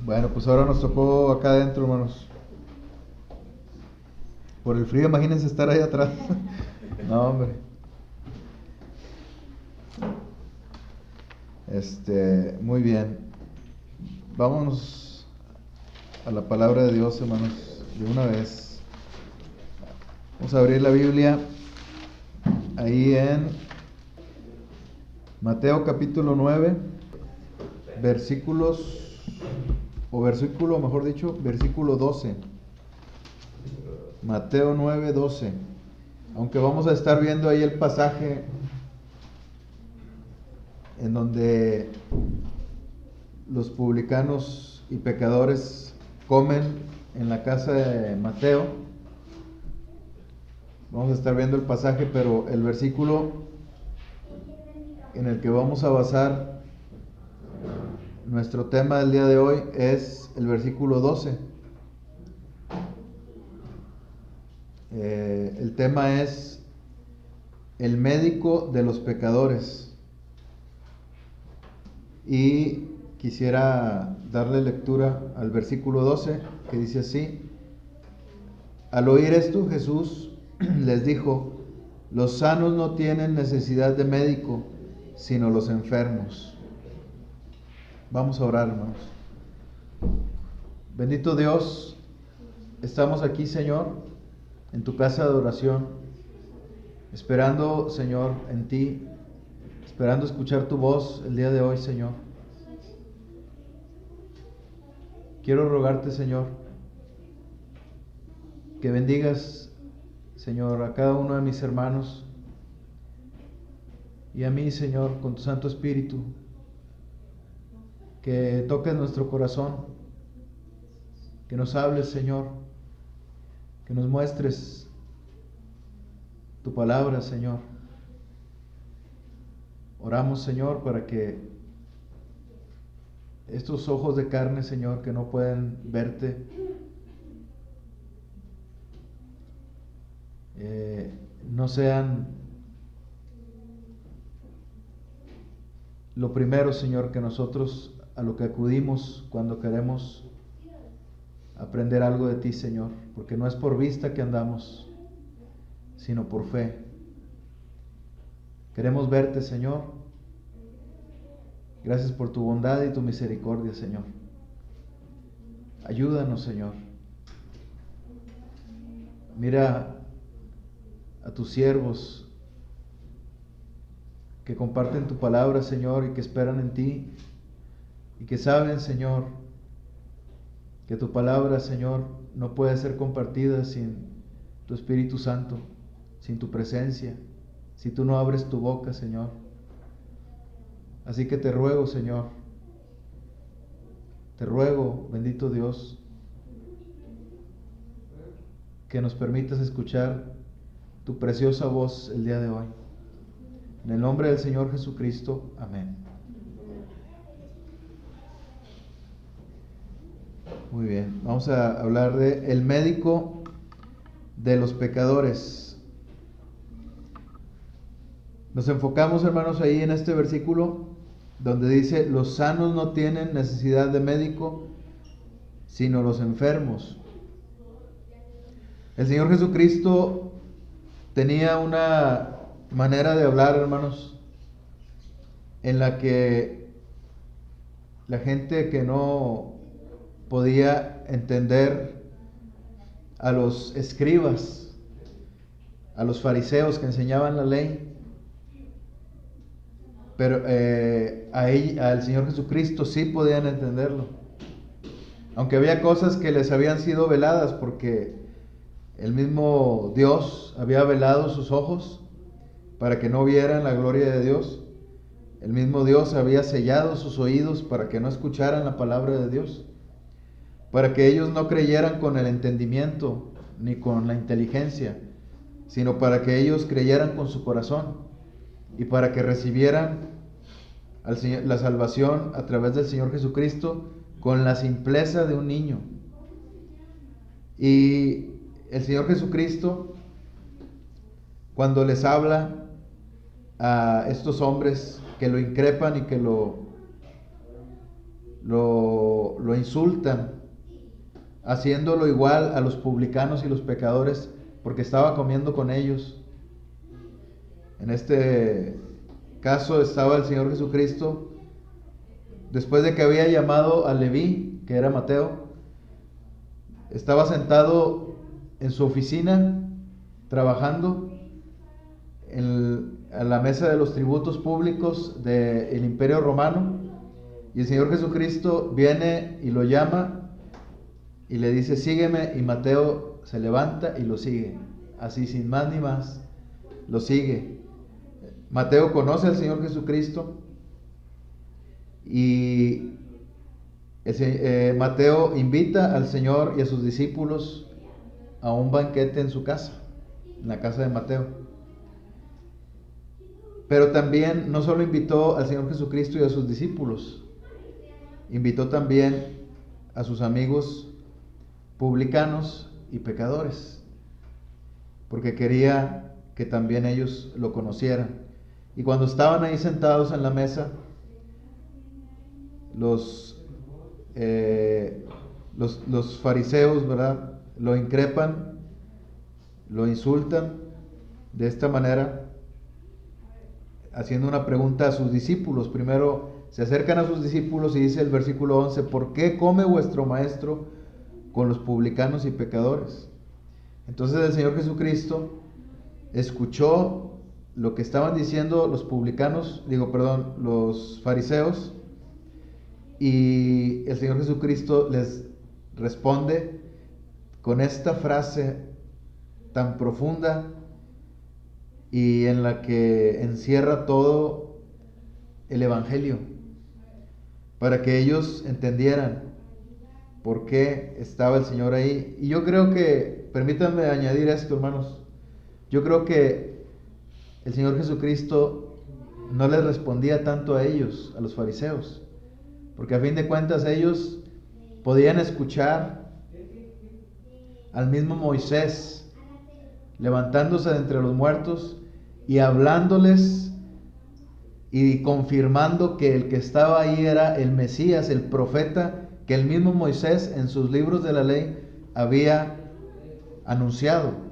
Bueno, pues ahora nos tocó acá adentro, hermanos. Por el frío, imagínense estar ahí atrás. No, hombre. Muy bien. Vámonos a la palabra de Dios, hermanos, de una vez. Vamos a abrir la Biblia ahí en Mateo capítulo 9, mejor dicho, versículo 12. Mateo 9, 12. Aunque vamos a estar viendo ahí el pasaje en donde los publicanos y pecadores comen en la casa de Mateo. Vamos a estar viendo el pasaje, pero el versículo en el que vamos a basar nuestro tema del día de hoy es el versículo 12. El tema es el médico de los pecadores. Y quisiera darle lectura al versículo 12, que dice así: Al oír esto, Jesús les dijo: los sanos no tienen necesidad de médico, sino los enfermos. Vamos a orar, hermanos. Bendito Dios, estamos aquí, Señor, en tu casa de oración, esperando, Señor, en ti, esperando escuchar tu voz el día de hoy, Señor. Quiero rogarte, Señor, que bendigas, Señor, a cada uno de mis hermanos y a mí, Señor, con tu Santo Espíritu, que toques nuestro corazón, que nos hables, Señor, que nos muestres tu palabra, Señor. Oramos, Señor, para que estos ojos de carne, Señor, que no pueden verte, no sean lo primero, Señor, que nosotros a lo que acudimos cuando queremos aprender algo de ti, Señor, porque no es por vista que andamos, sino por fe. Queremos verte, Señor. Gracias por tu bondad y tu misericordia, Señor. Ayúdanos, Señor. Mira a tus siervos que comparten tu palabra, Señor, y que esperan en ti, y que saben, Señor, que tu palabra, Señor, no puede ser compartida sin tu Espíritu Santo, sin tu presencia, si tú no abres tu boca, Señor. Así que te ruego, Señor, te ruego, bendito Dios, que nos permitas escuchar tu preciosa voz el día de hoy. En el nombre del Señor Jesucristo, amén. Muy bien, vamos a hablar de el médico de los pecadores. Nos enfocamos, hermanos, ahí en este versículo donde dice: los sanos no tienen necesidad de médico, sino los enfermos. El Señor Jesucristo tenía una manera de hablar, hermanos, en la que la gente que no podía entender a los escribas, a los fariseos que enseñaban la ley, pero al Señor Jesucristo sí podían entenderlo. Aunque había cosas que les habían sido veladas, porque el mismo Dios había velado sus ojos para que no vieran la gloria de Dios. El mismo Dios había sellado sus oídos para que no escucharan la palabra de Dios, para que ellos no creyeran con el entendimiento ni con la inteligencia, sino para que ellos creyeran con su corazón y para que recibieran la salvación a través del Señor Jesucristo con la simpleza de un niño. Y el Señor Jesucristo, cuando les habla a estos hombres que lo increpan y que lo lo insultan, haciéndolo igual a los publicanos y los pecadores, porque estaba comiendo con ellos. En este caso estaba el Señor Jesucristo, después de que había llamado a Leví, que era Mateo, estaba sentado en su oficina, trabajando a la mesa de los tributos públicos del Imperio Romano, y el Señor Jesucristo viene y lo llama y le dice: sígueme, y Mateo se levanta y lo sigue, así sin más ni más, lo sigue. Mateo conoce al Señor Jesucristo y Mateo invita al Señor y a sus discípulos a un banquete en su casa, en la casa de Mateo. Pero también no solo invitó al Señor Jesucristo y a sus discípulos, invitó también a sus amigos publicanos y pecadores, porque quería que también ellos lo conocieran. Y cuando estaban ahí sentados en la mesa, los fariseos, ¿verdad?, lo increpan, lo insultan de esta manera, haciendo una pregunta a sus discípulos. Primero se acercan a sus discípulos y dice el versículo 11: ¿por qué come vuestro maestro con los publicanos y pecadores? Entonces el Señor Jesucristo escuchó lo que estaban diciendo los los fariseos, y el Señor Jesucristo les responde con esta frase tan profunda y en la que encierra todo el Evangelio, para que ellos entendieran por qué estaba el Señor ahí. Y yo creo que, permítanme añadir esto, hermanos, yo creo que el Señor Jesucristo no les respondía tanto a ellos, a los fariseos, porque a fin de cuentas ellos podían escuchar al mismo Moisés levantándose de entre los muertos y hablándoles y confirmando que el que estaba ahí era el Mesías, el profeta que el mismo Moisés en sus libros de la ley había anunciado.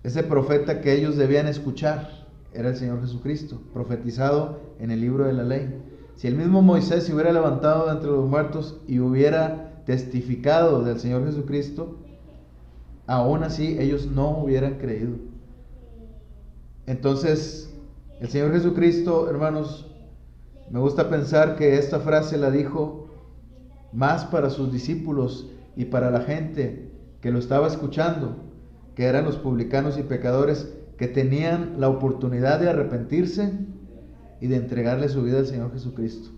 Ese profeta que ellos debían escuchar era el Señor Jesucristo, profetizado en el libro de la ley. Si el mismo Moisés se hubiera levantado de entre los muertos y hubiera testificado del Señor Jesucristo, aún así ellos no hubieran creído. Entonces, el Señor Jesucristo, hermanos, me gusta pensar que esta frase la dijo más para sus discípulos y para la gente que lo estaba escuchando, que eran los publicanos y pecadores, que tenían la oportunidad de arrepentirse y de entregarle su vida al Señor Jesucristo.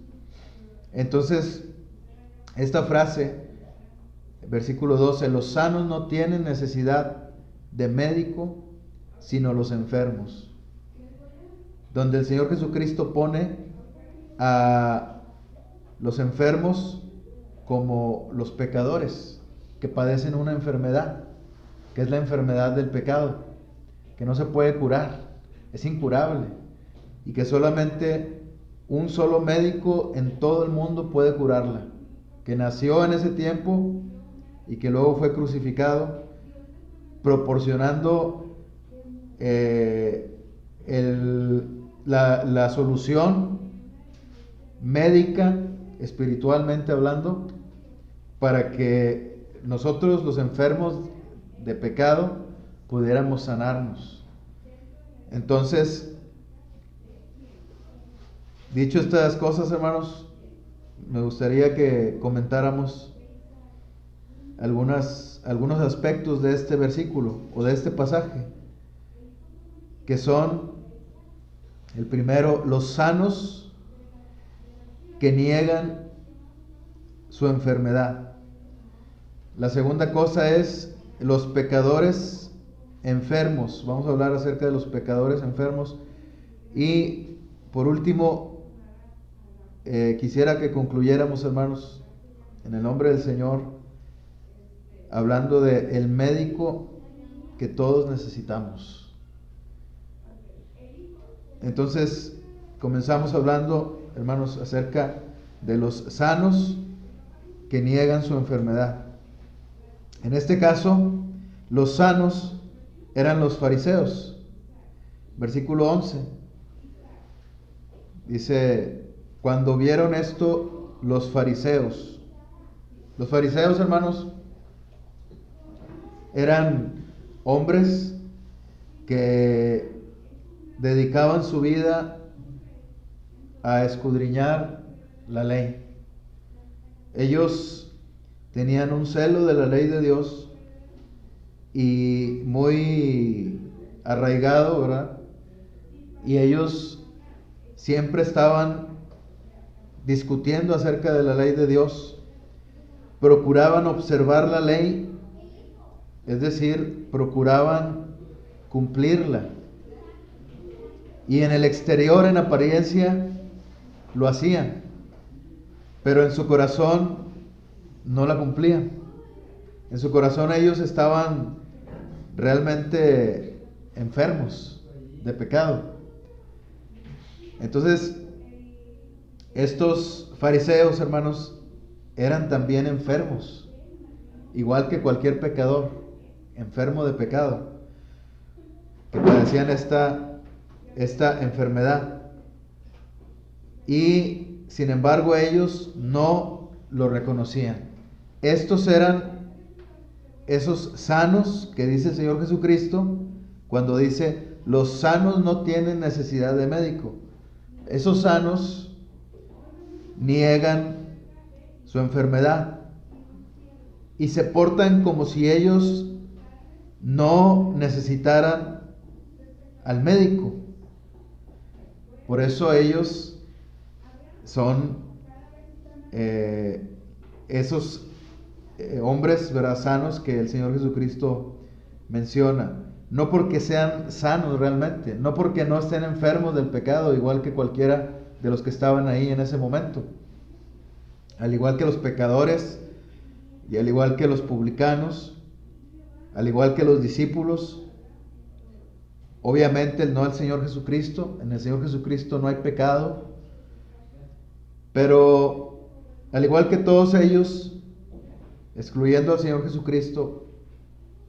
Entonces, esta frase, versículo 12: los sanos no tienen necesidad de médico, sino los enfermos. Donde el Señor Jesucristo pone a los enfermos como los pecadores que padecen una enfermedad, que es la enfermedad del pecado, que no se puede curar, es incurable, y que solamente un solo médico en todo el mundo puede curarla, que nació en ese tiempo y que luego fue crucificado, proporcionando la solución médica, espiritualmente hablando, para que nosotros, los enfermos de pecado, pudiéramos sanarnos. Entonces, dicho estas cosas, hermanos, me gustaría que comentáramos algunos aspectos de este versículo o de este pasaje, que son: el primero, los sanos que niegan su enfermedad. La segunda cosa es los pecadores enfermos. Vamos a hablar acerca de los pecadores enfermos. Y por último, quisiera que concluyéramos, hermanos, en el nombre del Señor, hablando de el médico que todos necesitamos. Entonces, comenzamos hablando, hermanos, acerca de los sanos que niegan su enfermedad. En este caso, los sanos eran los fariseos. Versículo 11. Dice, cuando vieron esto, los fariseos, hermanos, eran hombres que dedicaban su vida a escudriñar la ley. Ellos tenían un celo de la ley de Dios y muy arraigado, ¿verdad? Y ellos siempre estaban discutiendo acerca de la ley de Dios. Procuraban observar la ley, es decir, procuraban cumplirla. Y en el exterior, en apariencia, lo hacían, pero en su corazón no la cumplían. En su corazón ellos estaban realmente enfermos de pecado. Entonces, estos fariseos, hermanos, eran también enfermos, igual que cualquier pecador, enfermo de pecado, que padecían esta enfermedad. Y sin embargo ellos no lo reconocían. Estos eran esos sanos que dice el Señor Jesucristo cuando dice, los sanos no tienen necesidad de médico. Esos sanos niegan su enfermedad y se portan como si ellos no necesitaran al médico. Por eso ellos son esos hombres, ¿verdad?, sanos que el Señor Jesucristo menciona. No porque sean sanos realmente, no porque no estén enfermos del pecado, igual que cualquiera de los que estaban ahí en ese momento. Al igual que los pecadores y al igual que los publicanos, al igual que los discípulos. Obviamente no el Señor Jesucristo, en el Señor Jesucristo no hay pecado, pero al igual que todos ellos, excluyendo al Señor Jesucristo,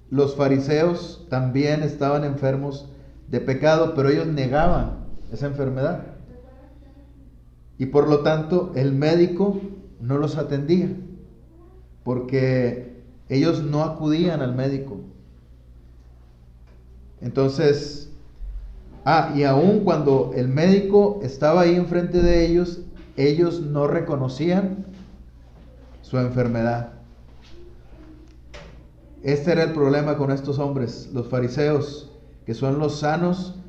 los fariseos también estaban enfermos de pecado, pero ellos negaban esa enfermedad. Y por lo tanto el médico no los atendía, porque ellos no acudían al médico. Entonces, y aun cuando el médico estaba ahí enfrente de ellos, ellos no reconocían su enfermedad. Este era el problema con estos hombres, los fariseos, que son los sanos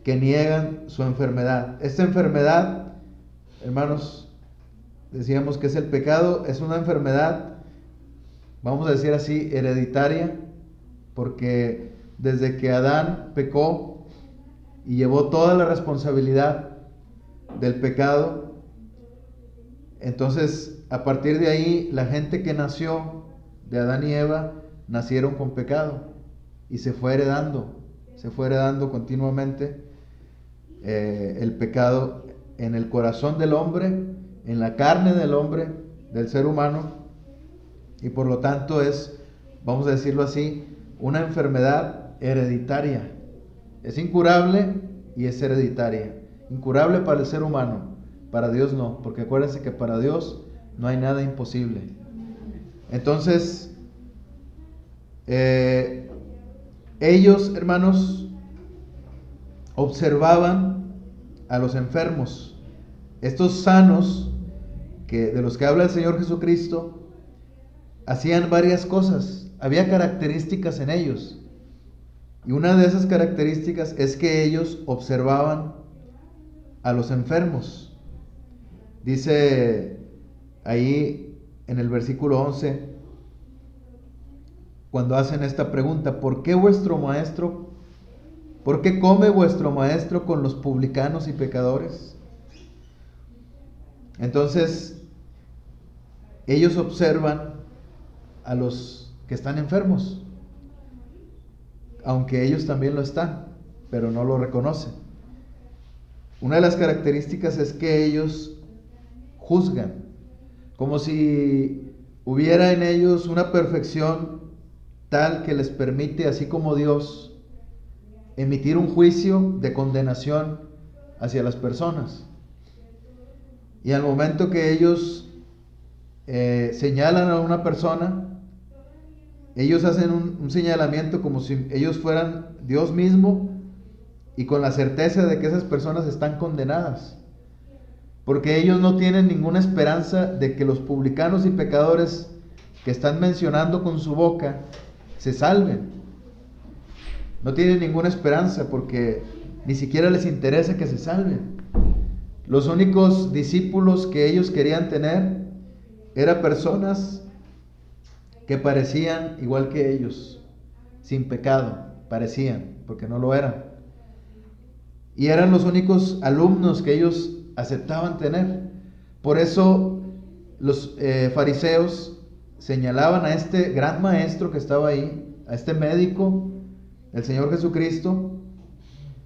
que niegan su enfermedad. Esta enfermedad, hermanos, decíamos que es el pecado, es una enfermedad, vamos a decir así, hereditaria, porque desde que Adán pecó y llevó toda la responsabilidad del pecado, entonces a partir de ahí la gente que nació de Adán y Eva nacieron con pecado y se fue heredando continuamente el pecado en el corazón del hombre, en la carne del hombre, del ser humano, y por lo tanto es, vamos a decirlo así, una enfermedad hereditaria. Es incurable y es hereditaria. Incurable para el ser humano, para Dios no, porque acuérdense que para Dios no hay nada imposible. Entonces, ellos, hermanos, observaban a los enfermos. Estos sanos de los que habla el Señor Jesucristo hacían varias cosas. Había características en ellos. Y una de esas características es que ellos observaban a los enfermos. Dice ahí en el versículo 11, cuando hacen esta pregunta, ¿por qué come vuestro maestro con los publicanos y pecadores? Entonces, ellos observan a los que están enfermos, aunque ellos también lo están, pero no lo reconocen. Una de las características es que ellos juzgan, como si hubiera en ellos una perfección tal que les permite, así como Dios, emitir un juicio de condenación hacia las personas. Y al momento que ellos señalan a una persona, ellos hacen un señalamiento como si ellos fueran Dios mismo y con la certeza de que esas personas están condenadas. Porque ellos no tienen ninguna esperanza de que los publicanos y pecadores que están mencionando con su boca se salven. No tienen ninguna esperanza porque ni siquiera les interesa que se salven. Los únicos discípulos que ellos querían tener eran personas que parecían igual que ellos, sin pecado, parecían, porque no lo eran. Y eran los únicos alumnos que ellos aceptaban tener. Por eso los fariseos señalaban a este gran maestro que estaba ahí, a este médico, el Señor Jesucristo.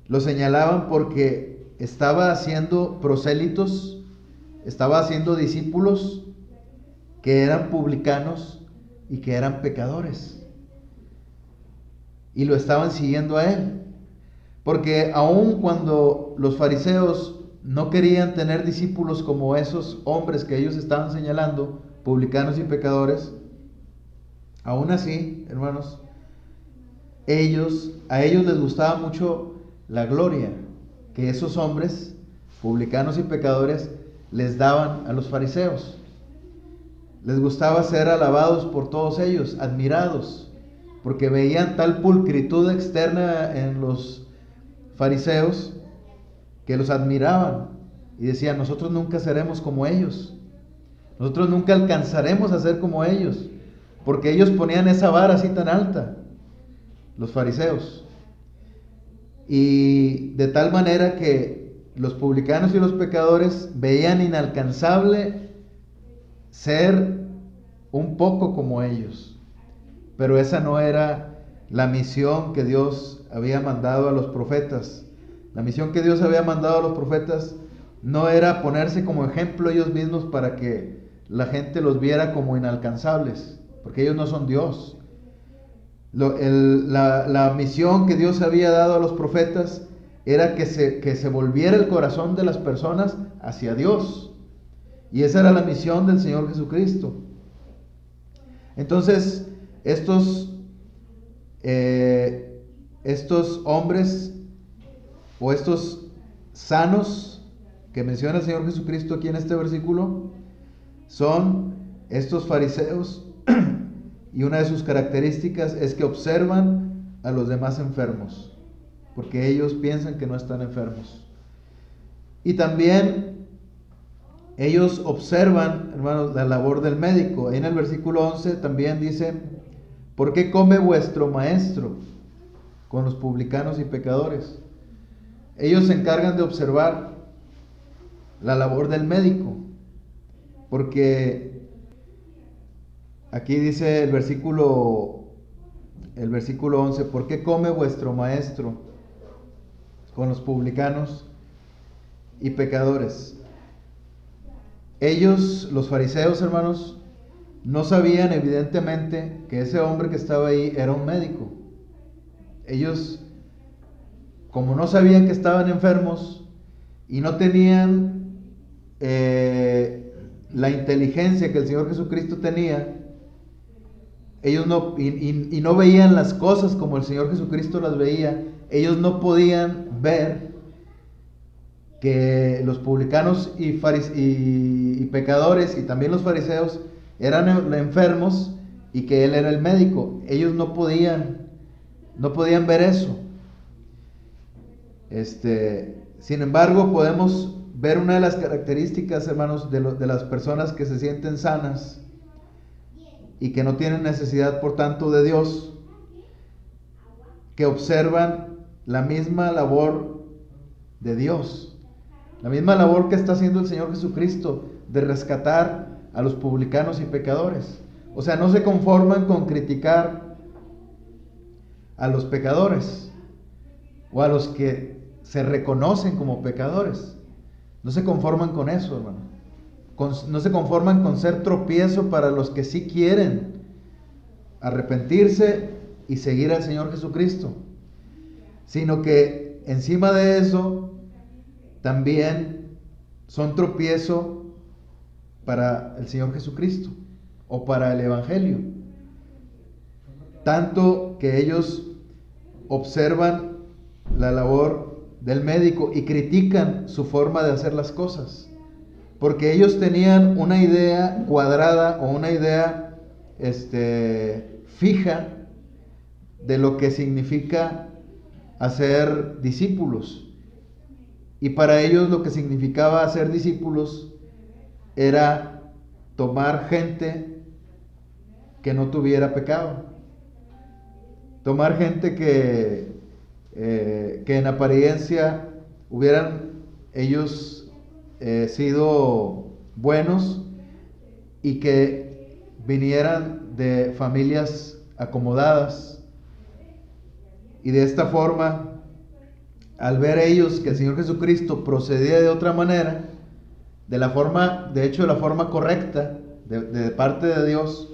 Lo señalaban porque estaba haciendo prosélitos, estaba haciendo discípulos que eran publicanos y que eran pecadores. Y lo estaban siguiendo a él. Porque aun cuando los fariseos no querían tener discípulos como esos hombres que ellos estaban señalando, publicanos y pecadores, aún así, hermanos, a ellos les gustaba mucho la gloria que esos hombres, publicanos y pecadores, les daban a los fariseos. Les gustaba ser alabados por todos ellos, admirados, porque veían tal pulcritud externa en los fariseos que los admiraban y decían: nosotros nunca seremos como ellos, nosotros nunca alcanzaremos a ser como ellos, porque ellos ponían esa vara así tan alta, los fariseos. Y de tal manera que los publicanos y los pecadores veían inalcanzable ser un poco como ellos. Pero esa no era la misión que Dios había mandado a los profetas. La misión que Dios había mandado a los profetas no era ponerse como ejemplo ellos mismos para que la gente los viera como inalcanzables, porque ellos no son Dios. La misión que Dios había dado a los profetas era que se volviera el corazón de las personas hacia Dios. Y esa era la misión del Señor Jesucristo. Entonces, estos hombres o estos sanos que menciona el Señor Jesucristo aquí en este versículo son estos fariseos. Y una de sus características es que observan a los demás enfermos, porque ellos piensan que no están enfermos. Y también ellos observan, hermanos, la labor del médico. Ahí en el versículo 11 también dice: ¿por qué come vuestro maestro con los publicanos y pecadores? Ellos se encargan de observar la labor del médico, porque aquí dice el versículo 11: ¿por qué come vuestro maestro con los publicanos y pecadores? Ellos, los fariseos, hermanos, no sabían evidentemente que ese hombre que estaba ahí era un médico. Ellos, como no sabían que estaban enfermos y no tenían la inteligencia que el Señor Jesucristo tenía, ellos no veían las cosas como el Señor Jesucristo las veía. Ellos no podían ver que los publicanos y pecadores y también los fariseos eran enfermos y que Él era el médico. Ellos no podían ver eso. Sin embargo, podemos ver una de las características, hermanos, de las personas que se sienten sanas y que no tienen necesidad, por tanto, de Dios, que observan la misma labor de Dios, la misma labor que está haciendo el Señor Jesucristo de rescatar a los publicanos y pecadores. O sea, no se conforman con criticar a los pecadores o a los que se reconocen como pecadores. No se conforman con eso, hermano. no se conforman con ser tropiezo para los que sí quieren arrepentirse y seguir al Señor Jesucristo, sino que encima de eso también son tropiezo para el Señor Jesucristo o para el Evangelio. Tanto que ellos observan la labor del médico y critican su forma de hacer las cosas, porque ellos tenían una idea cuadrada o una idea fija de lo que significa hacer discípulos. Y para ellos lo que significaba hacer discípulos era tomar gente que no tuviera pecado, tomar gente que en apariencia hubieran ellos sido buenos y que vinieran de familias acomodadas. Y de esta forma, al ver ellos que el Señor Jesucristo procedía de otra manera, de la forma correcta, de parte de Dios,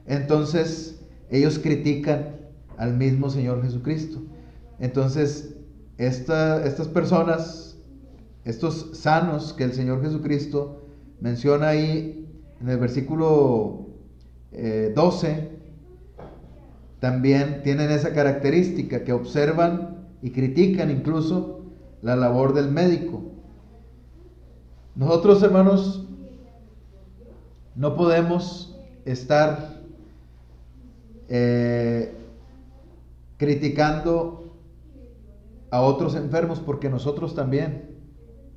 entonces ellos critican al mismo Señor Jesucristo. Entonces, estas personas, estos sanos que el Señor Jesucristo menciona ahí en el versículo 12, también tienen esa característica, que observan y critican incluso la labor del médico. Nosotros, hermanos, no podemos estar criticando a otros enfermos, porque nosotros también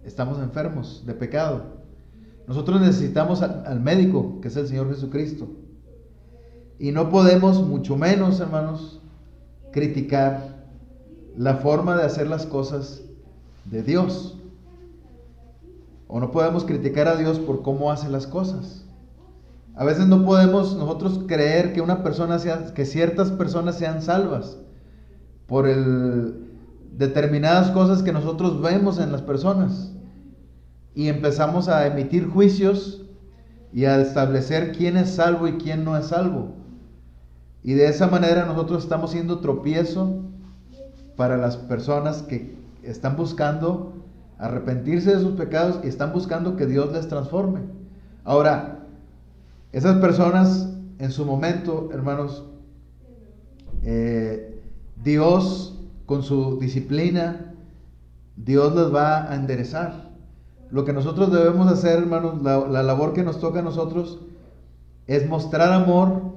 estamos enfermos de pecado. Nosotros necesitamos al médico, que es el Señor Jesucristo. Y no podemos, mucho menos, hermanos, criticar la forma de hacer las cosas de Dios. O no podemos criticar a Dios por cómo hace las cosas. A veces no podemos nosotros creer que ciertas personas sean salvas por determinadas cosas que nosotros vemos en las personas. Y empezamos a emitir juicios y a establecer quién es salvo y quién no es salvo. Y de esa manera nosotros estamos siendo tropiezo para las personas que están buscando arrepentirse de sus pecados y están buscando que Dios les transforme. Ahora, esas personas en su momento, hermanos, Dios con su disciplina, Dios les va a enderezar. Lo que nosotros debemos hacer, hermanos, la labor que nos toca a nosotros es mostrar amor,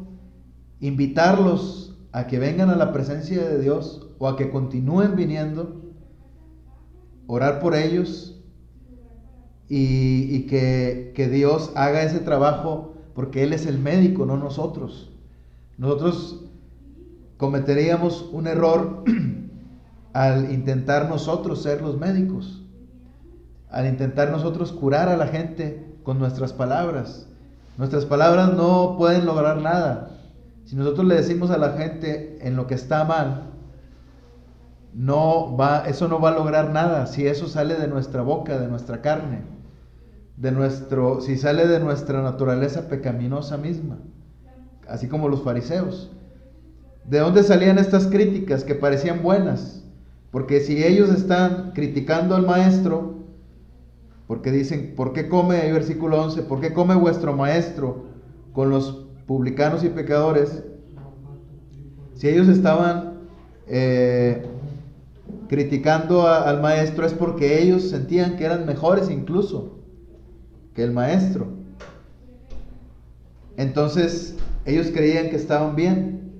invitarlos a que vengan a la presencia de Dios o a que continúen viniendo, orar por ellos y que Dios haga ese trabajo, porque Él es el médico, no nosotros. Nosotros cometeríamos un error al intentar nosotros ser los médicos, al intentar nosotros curar a la gente con nuestras palabras. Nuestras palabras no pueden lograr nada. Si nosotros le decimos a la gente en lo que está mal, eso no va a lograr nada. Si eso sale de nuestra boca, de nuestra carne, si sale de nuestra naturaleza pecaminosa misma, así como los fariseos. ¿De dónde salían estas críticas que parecían buenas? Porque si ellos están criticando al maestro, porque dicen, ¿por qué come, versículo 11, ¿por qué come vuestro maestro con los publicanos y pecadores? Si ellos estaban criticando al maestro, es porque ellos sentían que eran mejores incluso que el maestro. Entonces ellos creían que estaban bien,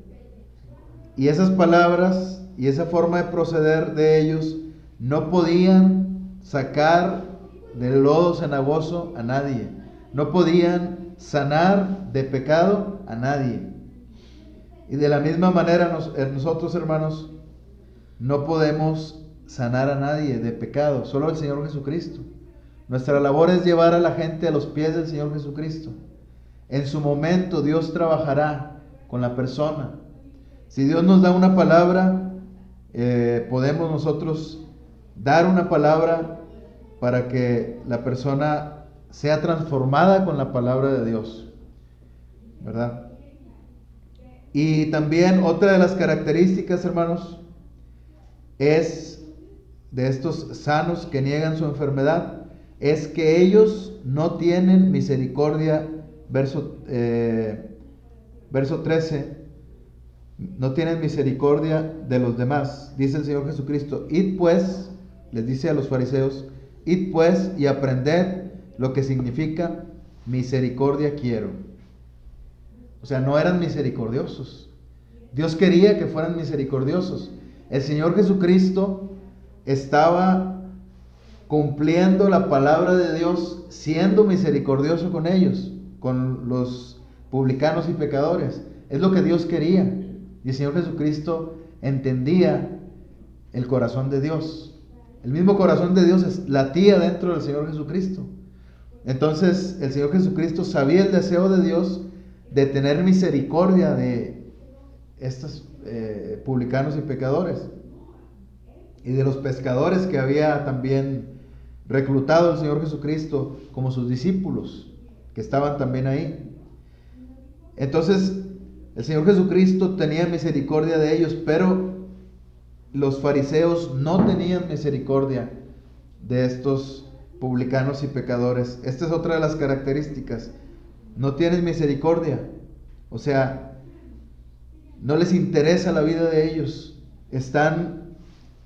y esas palabras y esa forma de proceder de ellos no podían sacar del lodo cenagoso a nadie, no podían sanar de pecado a nadie. Y de la misma manera nosotros, hermanos, no podemos sanar a nadie de pecado, solo el Señor Jesucristo. Nuestra labor es llevar a la gente a los pies del Señor Jesucristo. En su momento Dios trabajará con la persona. Si Dios nos da una palabra, podemos nosotros dar una palabra para que la persona sea transformada con la palabra de Dios, ¿verdad? Y también otra de las características, hermanos, es de estos sanos que niegan su enfermedad, es que ellos no tienen misericordia, verso 13, no tienen misericordia de los demás. Dice el Señor Jesucristo: id pues, les dice a los fariseos, id pues y aprended lo que significa misericordia quiero. O sea, no eran misericordiosos. Dios quería que fueran misericordiosos. El Señor Jesucristo estaba cumpliendo la palabra de Dios, siendo misericordioso con ellos, con los publicanos y pecadores. Es lo que Dios quería. Y el Señor Jesucristo entendía el corazón de Dios. El mismo corazón de Dios latía dentro del Señor Jesucristo. Entonces el Señor Jesucristo sabía el deseo de Dios de tener misericordia de estos publicanos y pecadores, y de los pescadores que había también reclutado el Señor Jesucristo como sus discípulos, que estaban también ahí. Entonces el Señor Jesucristo tenía misericordia de ellos, pero los fariseos no tenían misericordia de estos publicanos y pecadores. Esta es otra de las características. No tienen misericordia. O sea, no les interesa la vida de ellos. Están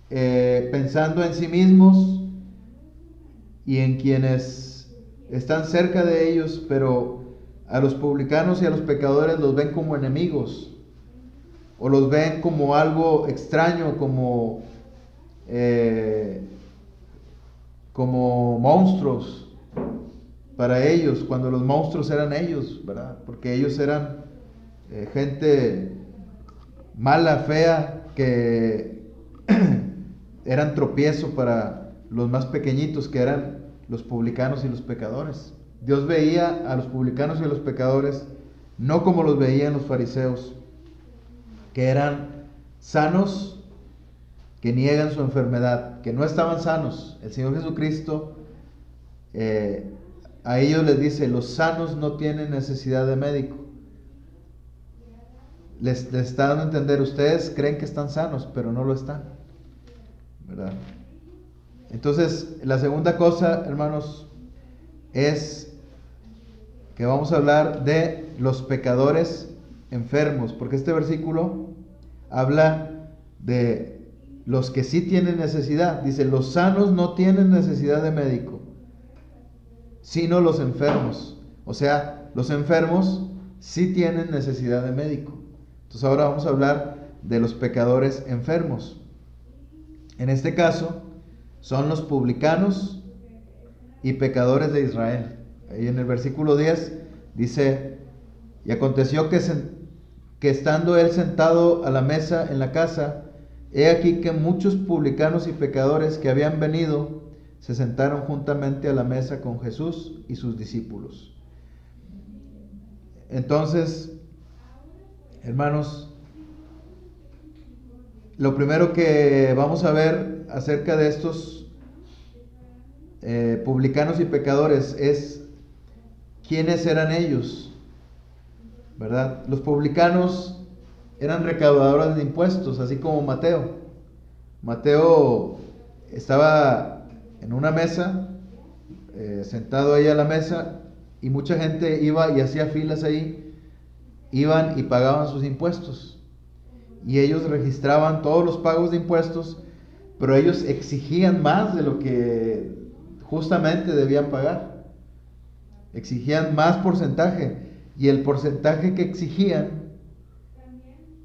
pensando en sí mismos y en quienes están cerca de ellos, pero a los publicanos y a los pecadores los ven como enemigos, o los ven como algo extraño, como monstruos para ellos, cuando los monstruos eran ellos, ¿verdad? Porque ellos eran gente mala, fea, que eran tropiezo para los más pequeñitos, que eran los publicanos y los pecadores. Dios veía a los publicanos y a los pecadores no como los veían los fariseos, que eran sanos, que niegan su enfermedad, que no estaban sanos. El Señor Jesucristo a ellos les dice: los sanos no tienen necesidad de médico. Les está dando a entender: ustedes creen que están sanos, pero no lo están, ¿verdad? Entonces, la segunda cosa, hermanos, es que vamos a hablar de los pecadores enfermos, porque este versículo habla de los que sí tienen necesidad. Dice: los sanos no tienen necesidad de médico, sino los enfermos. O sea, los enfermos sí tienen necesidad de médico. Entonces ahora vamos a hablar de los pecadores enfermos. En este caso son los publicanos y pecadores de Israel. Ahí en el versículo 10 dice: y aconteció que estando él sentado a la mesa en la casa, he aquí que muchos publicanos y pecadores que habían venido se sentaron juntamente a la mesa con Jesús y sus discípulos. Entonces, hermanos, lo primero que vamos a ver acerca de estos publicanos y pecadores es quiénes eran ellos, ¿verdad? Los publicanos eran recaudadores de impuestos, así como Mateo. Mateo estaba en una mesa, sentado ahí a la mesa, y mucha gente iba y hacía filas ahí, iban y pagaban sus impuestos. Y ellos registraban todos los pagos de impuestos, pero ellos exigían más de lo que justamente debían pagar. Exigían más porcentaje, y el porcentaje que exigían,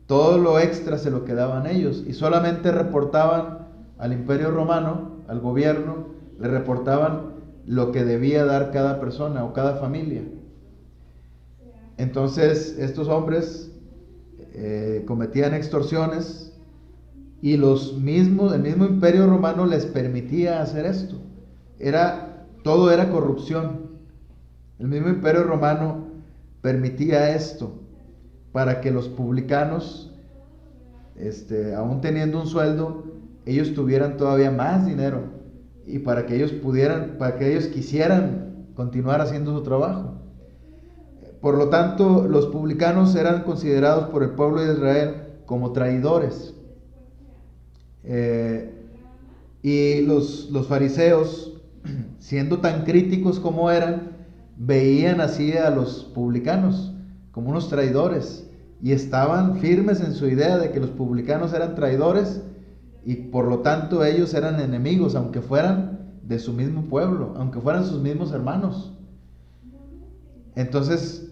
todo lo extra se lo quedaban ellos, y solamente reportaban al Imperio Romano, al gobierno, le reportaban lo que debía dar cada persona o cada familia. Entonces estos hombres cometían extorsiones, y el mismo Imperio Romano les permitía hacer esto. Todo era corrupción. El mismo Imperio Romano permitía esto para que los publicanos, aún teniendo un sueldo, ellos tuvieran todavía más dinero, y para que ellos quisieran continuar haciendo su trabajo. Por lo tanto, los publicanos eran considerados por el pueblo de Israel como traidores. Y los fariseos, siendo tan críticos como eran, veían así a los publicanos como unos traidores y estaban firmes en su idea de que los publicanos eran traidores y por lo tanto ellos eran enemigos, aunque fueran de su mismo pueblo, aunque fueran sus mismos hermanos. Entonces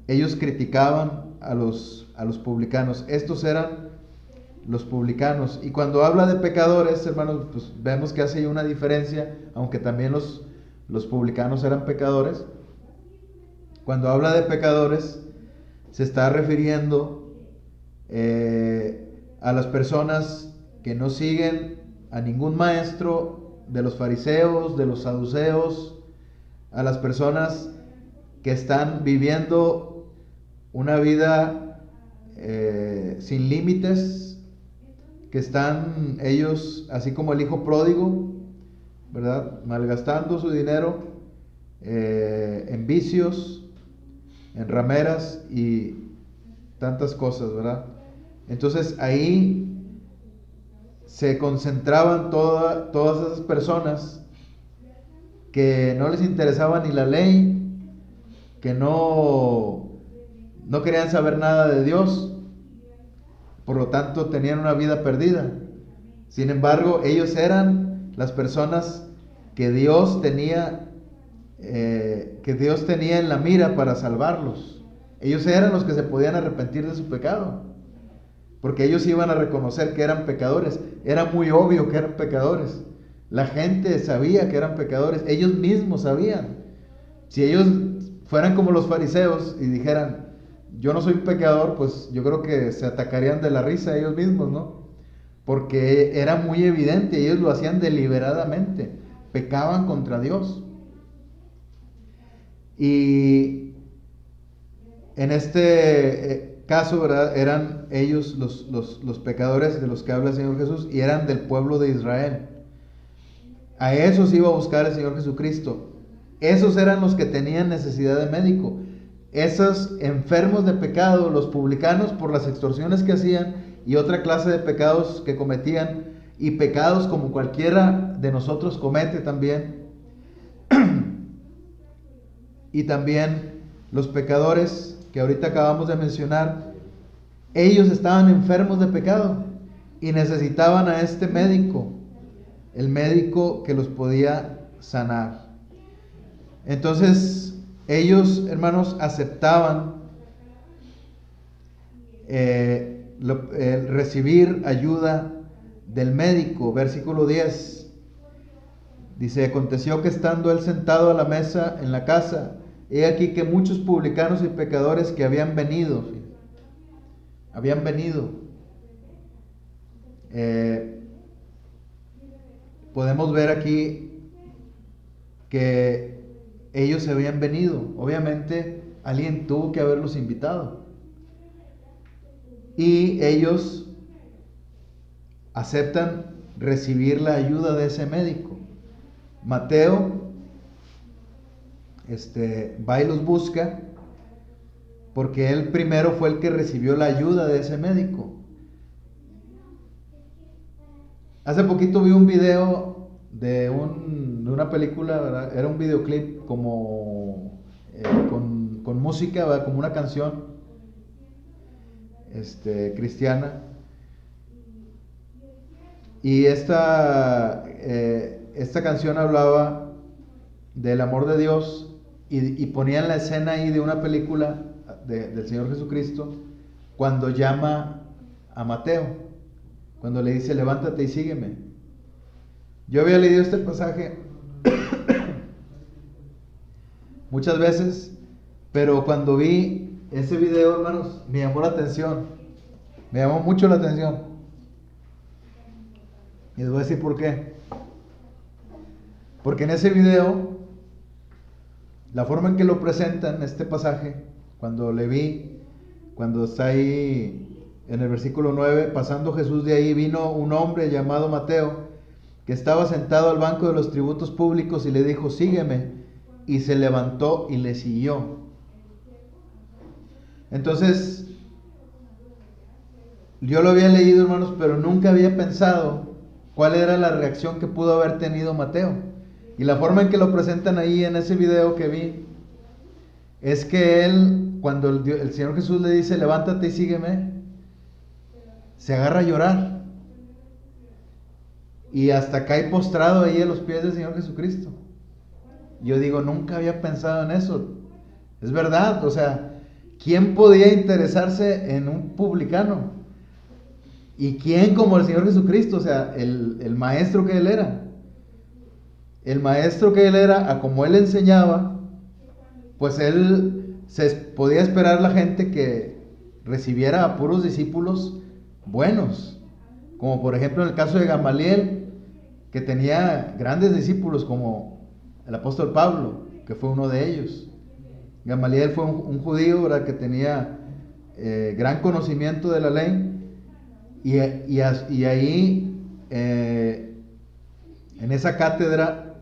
ellos criticaban a los publicanos. Estos eran los publicanos. Y cuando habla de pecadores, hermanos, pues vemos que hace una diferencia, aunque también los publicanos eran pecadores. Cuando habla de pecadores, se está refiriendo a las personas que no siguen a ningún maestro de los fariseos, de los saduceos, a las personas que están viviendo una vida sin límites, que están ellos, así como el hijo pródigo, ¿verdad?, malgastando su dinero en vicios, en rameras y tantas cosas, ¿verdad? Entonces ahí se concentraban todas esas personas que no les interesaba ni la ley, que no querían saber nada de Dios, por lo tanto tenían una vida perdida. Sin embargo, ellos eran las personas que Dios tenía en la mira para salvarlos. Ellos eran los que se podían arrepentir de su pecado, porque ellos iban a reconocer que eran pecadores. Era muy obvio que eran pecadores. La gente sabía que eran pecadores, ellos mismos sabían. Si ellos fueran como los fariseos y dijeran, yo no soy un pecador, pues yo creo que se atacarían de la risa ellos mismos, ¿no? Porque era muy evidente, ellos lo hacían deliberadamente, pecaban contra Dios. Y en este caso, ¿verdad?, eran ellos los pecadores de los que habla el Señor Jesús y eran del pueblo de Israel. A esos iba a buscar el Señor Jesucristo. Esos eran los que tenían necesidad de médico. Esos enfermos de pecado, los publicanos, por las extorsiones que hacían y otra clase de pecados que cometían, y pecados como cualquiera de nosotros comete también. Y también los pecadores que ahorita acabamos de mencionar, ellos estaban enfermos de pecado y necesitaban a este médico, el médico que los podía sanar. Entonces ellos, hermanos, aceptaban recibir ayuda del médico. Versículo 10 dice: aconteció que estando él sentado a la mesa en la casa, he aquí que muchos publicanos y pecadores que habían venido, podemos ver aquí que ellos se habían venido. Obviamente alguien tuvo que haberlos invitado. Y ellos aceptan recibir la ayuda de ese médico. Mateo va y los busca porque él primero fue el que recibió la ayuda de ese médico. Hace poquito vi un video de una película, ¿verdad? Era un videoclip como con música, ¿verdad?, como una canción cristiana. Y esta canción hablaba del amor de Dios y ponían la escena ahí de una película del Señor Jesucristo cuando llama a Mateo, cuando le dice: levántate y sígueme. Yo había leído este pasaje muchas veces, pero cuando vi ese video, hermanos, me llamó la atención, me llamó mucho la atención. Y les voy a decir por qué. Porque en ese video, la forma en que lo presentan, este pasaje, cuando está ahí en el versículo 9, pasando Jesús de ahí, vino un hombre llamado Mateo, que estaba sentado al banco de los tributos públicos, y le dijo: sígueme. y se levantó y le siguió. Entonces, yo lo había leído, hermanos, pero nunca había pensado cuál era la reacción que pudo haber tenido Mateo. Y la forma en que lo presentan ahí en ese video que vi, es que él, cuando el Señor Jesús le dice, levántate y sígueme, se agarra a llorar. Y hasta cae postrado ahí a los pies del Señor Jesucristo. Yo digo, nunca había pensado en eso. Es verdad, o sea, ¿quién podía interesarse en un publicano? ¿Y quién como el Señor Jesucristo? O sea, el maestro que él era. El maestro que él era, a como él enseñaba, pues él se podía esperar la gente que recibiera a puros discípulos buenos. Como por ejemplo en el caso de Gamaliel, que tenía grandes discípulos como el apóstol Pablo, que fue uno de ellos. Gamaliel fue un judío, ¿verdad?, que tenía gran conocimiento de la ley. Y ahí, en esa cátedra,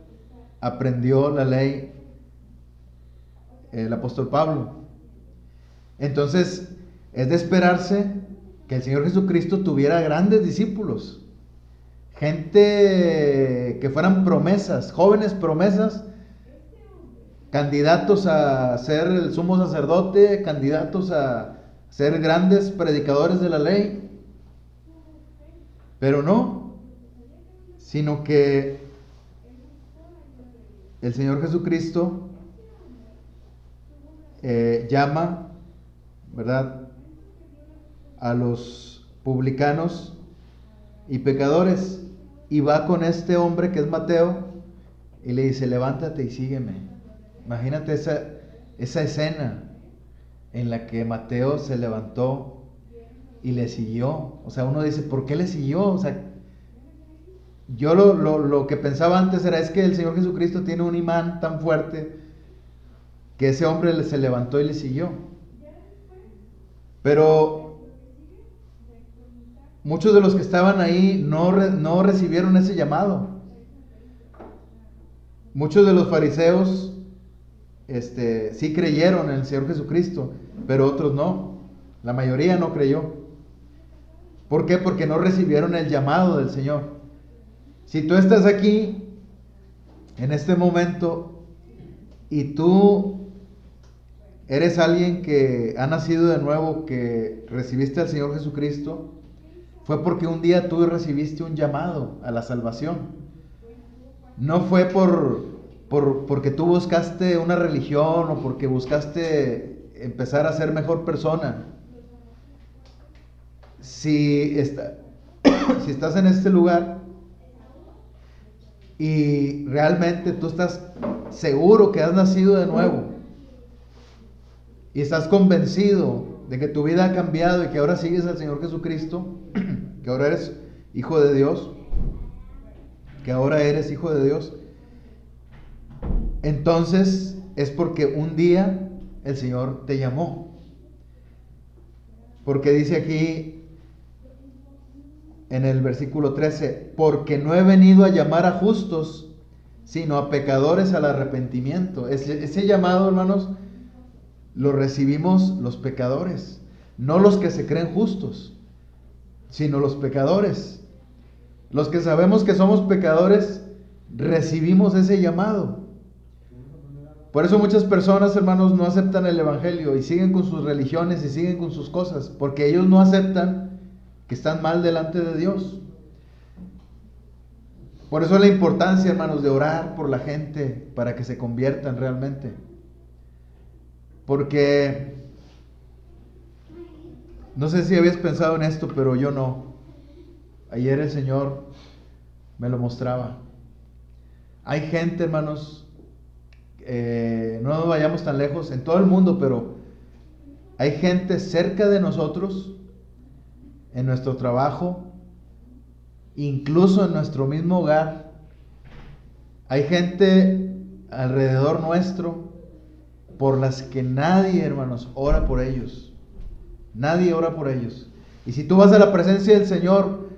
aprendió la ley el apóstol Pablo. Entonces, es de esperarse que el Señor Jesucristo tuviera grandes discípulos, gente que fueran promesas, jóvenes promesas, candidatos a ser el sumo sacerdote, candidatos a ser grandes predicadores de la ley. Pero no, sino que el Señor Jesucristo llama, ¿verdad?, a los publicanos y pecadores, y va con este hombre que es Mateo y le dice, levántate y sígueme. Imagínate esa escena en la que Mateo se levantó y le siguió. O sea, uno dice, ¿por qué le siguió? O sea, yo lo que pensaba antes era, es que el Señor Jesucristo tiene un imán tan fuerte que ese hombre se levantó y le siguió. Pero muchos de los que estaban ahí no recibieron ese llamado. Muchos de los fariseos sí creyeron en el Señor Jesucristo, pero otros no. La mayoría no creyó. ¿Por qué? Porque no recibieron el llamado del Señor. Si tú estás aquí en este momento y tú eres alguien que ha nacido de nuevo, que recibiste al Señor Jesucristo, fue porque un día tú recibiste un llamado a la salvación. No fue porque tú buscaste una religión o porque buscaste empezar a ser mejor persona. Si estás en este lugar y realmente tú estás seguro que has nacido de nuevo y estás convencido de que tu vida ha cambiado y que ahora sigues al Señor Jesucristo, que ahora eres hijo de Dios, entonces es porque un día el Señor te llamó. Porque dice aquí en el versículo 13, porque no he venido a llamar a justos, sino a pecadores al arrepentimiento. Ese llamado, hermanos, lo recibimos los pecadores, no los que se creen justos, sino los pecadores. Los que sabemos que somos pecadores, recibimos ese llamado. Por eso muchas personas, hermanos, no aceptan el evangelio y siguen con sus religiones y siguen con sus cosas, porque ellos no aceptan que están mal delante de Dios. Por eso la importancia, hermanos, de orar por la gente para que se conviertan realmente. Porque no sé si habías pensado en esto, pero yo no. Ayer el Señor me lo mostraba. Hay gente, hermanos, no nos vayamos tan lejos, en todo el mundo, pero hay gente cerca de nosotros, en nuestro trabajo, incluso en nuestro mismo hogar. Hay gente alrededor nuestro por las que nadie, hermanos, ora por ellos. Nadie ora por ellos. Y si tú vas a la presencia del Señor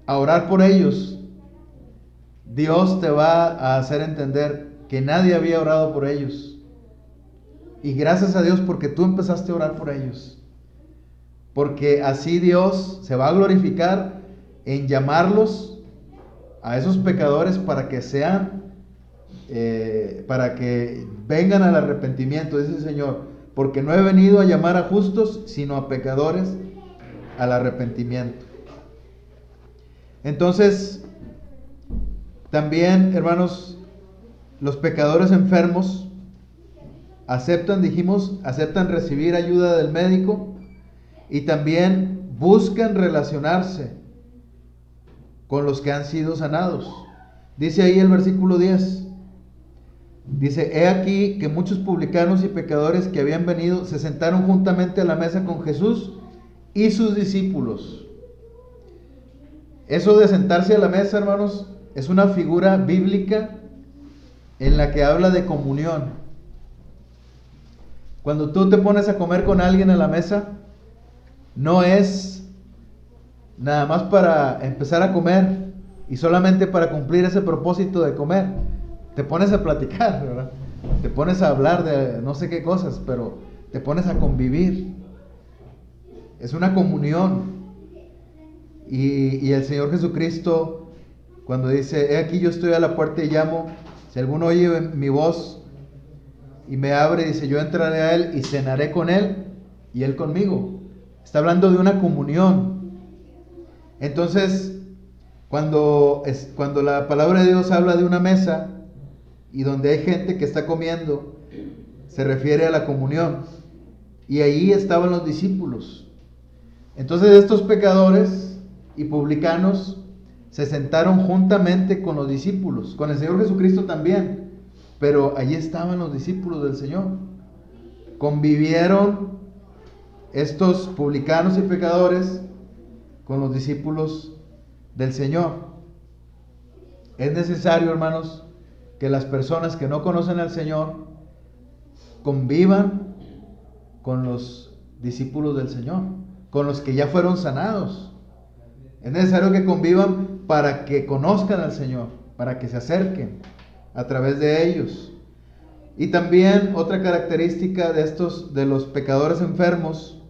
a orar por ellos, Dios te va a hacer entender que nadie había orado por ellos. Y gracias a Dios porque tú empezaste a orar por ellos. Porque así Dios se va a glorificar en llamarlos a esos pecadores para que sean, para que vengan al arrepentimiento, dice el Señor. Porque no he venido a llamar a justos, sino a pecadores al arrepentimiento. Entonces, también, hermanos, los pecadores enfermos aceptan recibir ayuda del médico y también buscan relacionarse con los que han sido sanados. Dice ahí el versículo 10. Dice: he aquí que muchos publicanos y pecadores que habían venido se sentaron juntamente a la mesa con Jesús y sus discípulos. Eso de sentarse a la mesa, hermanos, es una figura bíblica en la que habla de comunión. Cuando tú te pones a comer con alguien a la mesa, no es nada más para empezar a comer y solamente para cumplir ese propósito de comer. Te pones a platicar, ¿verdad? Te pones a hablar de no sé qué cosas, pero te pones a convivir. Es una comunión. Y el Señor Jesucristo, cuando dice: he aquí yo estoy a la puerta y llamo, si alguno oye mi voz y me abre, dice, yo entraré a él y cenaré con él y él conmigo. Está hablando de una comunión. Entonces, cuando la palabra de Dios habla de una mesa y donde hay gente que está comiendo, se refiere a la comunión. Y ahí estaban los discípulos. Entonces estos pecadores y publicanos se sentaron juntamente con los discípulos, con el Señor Jesucristo también, pero allí estaban los discípulos del Señor. Convivieron estos publicanos y pecadores con los discípulos del Señor. Es necesario, hermanos, que las personas que no conocen al Señor convivan con los discípulos del Señor, con los que ya fueron sanados. Es necesario que convivan para que conozcan al Señor, para que se acerquen a través de ellos. Y también otra característica de los pecadores enfermos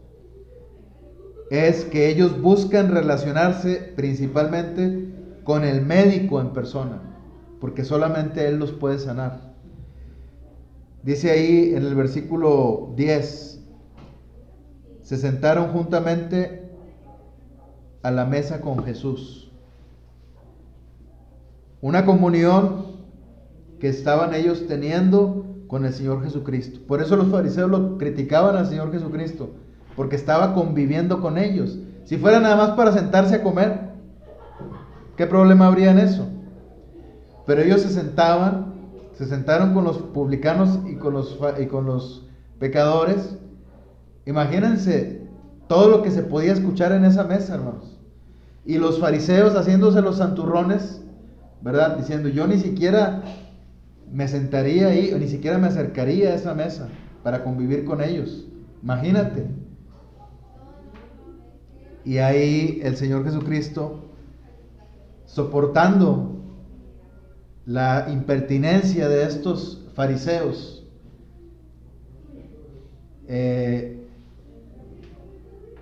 es que ellos buscan relacionarse principalmente con el médico en persona, porque solamente Él los puede sanar. Dice ahí en el versículo 10, se sentaron juntamente a la mesa con Jesús. Una comunión que estaban ellos teniendo con el Señor Jesucristo. Por eso los fariseos lo criticaban al Señor Jesucristo, porque estaba conviviendo con ellos. Si fuera nada más para sentarse a comer, ¿qué problema habría en eso? Pero ellos se sentaron con los publicanos y con los pecadores. Imagínense todo lo que se podía escuchar en esa mesa, hermanos. Y los fariseos haciéndose los santurrones, ¿verdad? Diciendo, yo ni siquiera me sentaría ahí, o ni siquiera me acercaría a esa mesa para convivir con ellos. Imagínate. Y ahí el Señor Jesucristo, soportando la impertinencia de estos fariseos,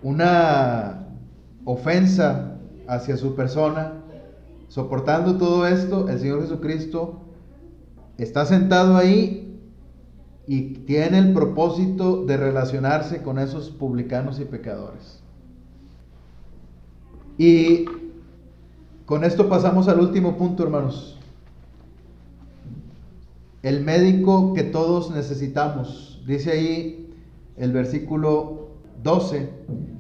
una ofensa hacia su persona, soportando todo esto, el Señor Jesucristo está sentado ahí y tiene el propósito de relacionarse con esos publicanos y pecadores. Y con esto pasamos al último punto, hermanos. El médico que todos necesitamos. Dice ahí el versículo 12,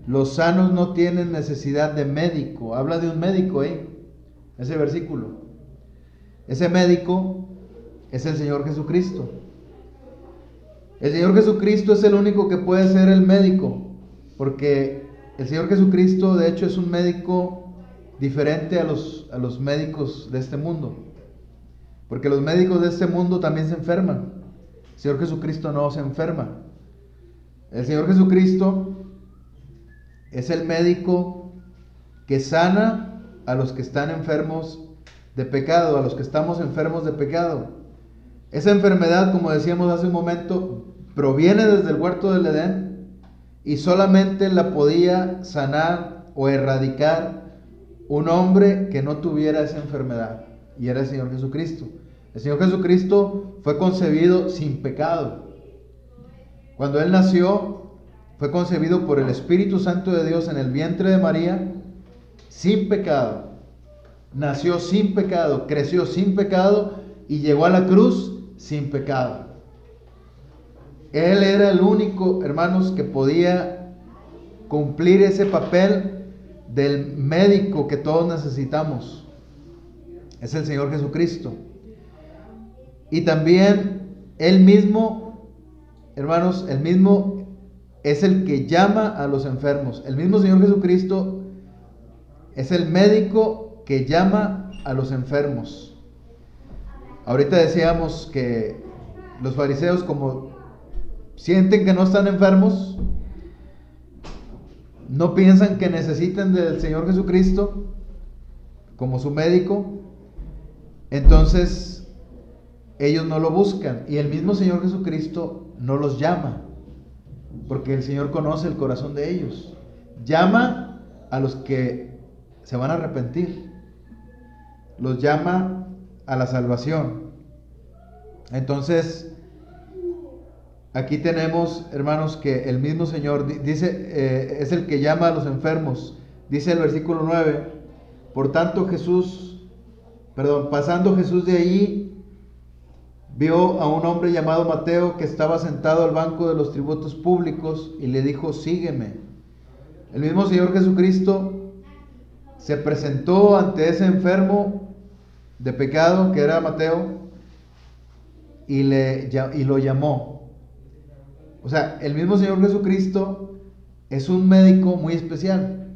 los sanos no tienen necesidad de médico. Habla de un médico ahí, ese versículo. Ese médico es el Señor Jesucristo. El Señor Jesucristo es el único que puede ser el médico, porque el Señor Jesucristo de hecho es un médico diferente a los médicos de este mundo, porque los médicos de este mundo también se enferman. El Señor Jesucristo no se enferma. El Señor Jesucristo es el médico que sana a los que están enfermos de pecado, a los que estamos enfermos de pecado. Esa enfermedad, como decíamos hace un momento, proviene desde el huerto del Edén y solamente la podía sanar o erradicar un hombre que no tuviera esa enfermedad, y era el Señor Jesucristo. El Señor Jesucristo fue concebido sin pecado. Cuando Él nació, fue concebido por el Espíritu Santo de Dios en el vientre de María, sin pecado. Nació sin pecado, creció sin pecado y llegó a la cruz sin pecado. Él era el único, hermanos, que podía cumplir ese papel del médico que todos necesitamos. Es el Señor Jesucristo. Y también Él mismo, hermanos, Él mismo es el que llama a los enfermos. El mismo Señor Jesucristo es el médico que llama a los enfermos. Ahorita decíamos que los fariseos, como sienten que no están enfermos, no piensan que necesiten del Señor Jesucristo como su médico, entonces ellos no lo buscan, y el mismo Señor Jesucristo no los llama, porque el Señor conoce el corazón de ellos. Llama a los que se van a arrepentir, los llama a la salvación. Entonces, aquí tenemos, hermanos, que el mismo Señor dice, es el que llama a los enfermos. Dice el versículo 9, pasando Jesús de allí, vio a un hombre llamado Mateo que estaba sentado al banco de los tributos públicos y le dijo: sígueme. El mismo Señor Jesucristo se presentó ante ese enfermo de pecado que era Mateo y lo llamó. O sea, el mismo Señor Jesucristo es un médico muy especial,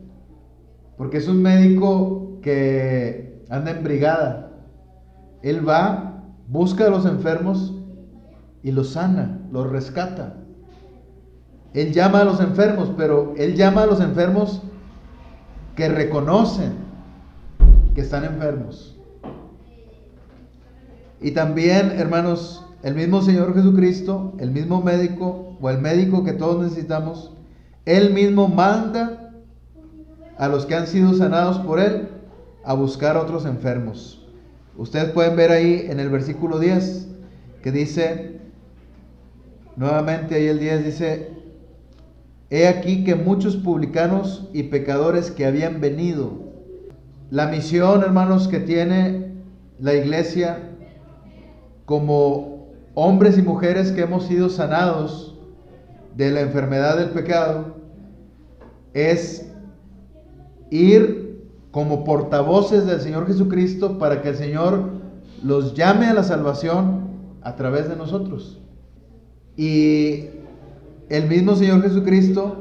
porque es un médico que anda en brigada. Él va, busca a los enfermos y los sana, los rescata. Él llama a los enfermos, pero Él llama a los enfermos que reconocen que están enfermos. Y también, hermanos, el mismo Señor Jesucristo, el mismo médico, o el médico que todos necesitamos, Él mismo manda a los que han sido sanados por Él a buscar a otros enfermos. Ustedes pueden ver ahí en el versículo 10 que dice, nuevamente ahí el 10 dice: he aquí que muchos publicanos y pecadores que habían venido. La misión, hermanos, que tiene la iglesia como hombres y mujeres que hemos sido sanados de la enfermedad del pecado, es ir como portavoces del Señor Jesucristo para que el Señor los llame a la salvación a través de nosotros. Y el mismo Señor Jesucristo,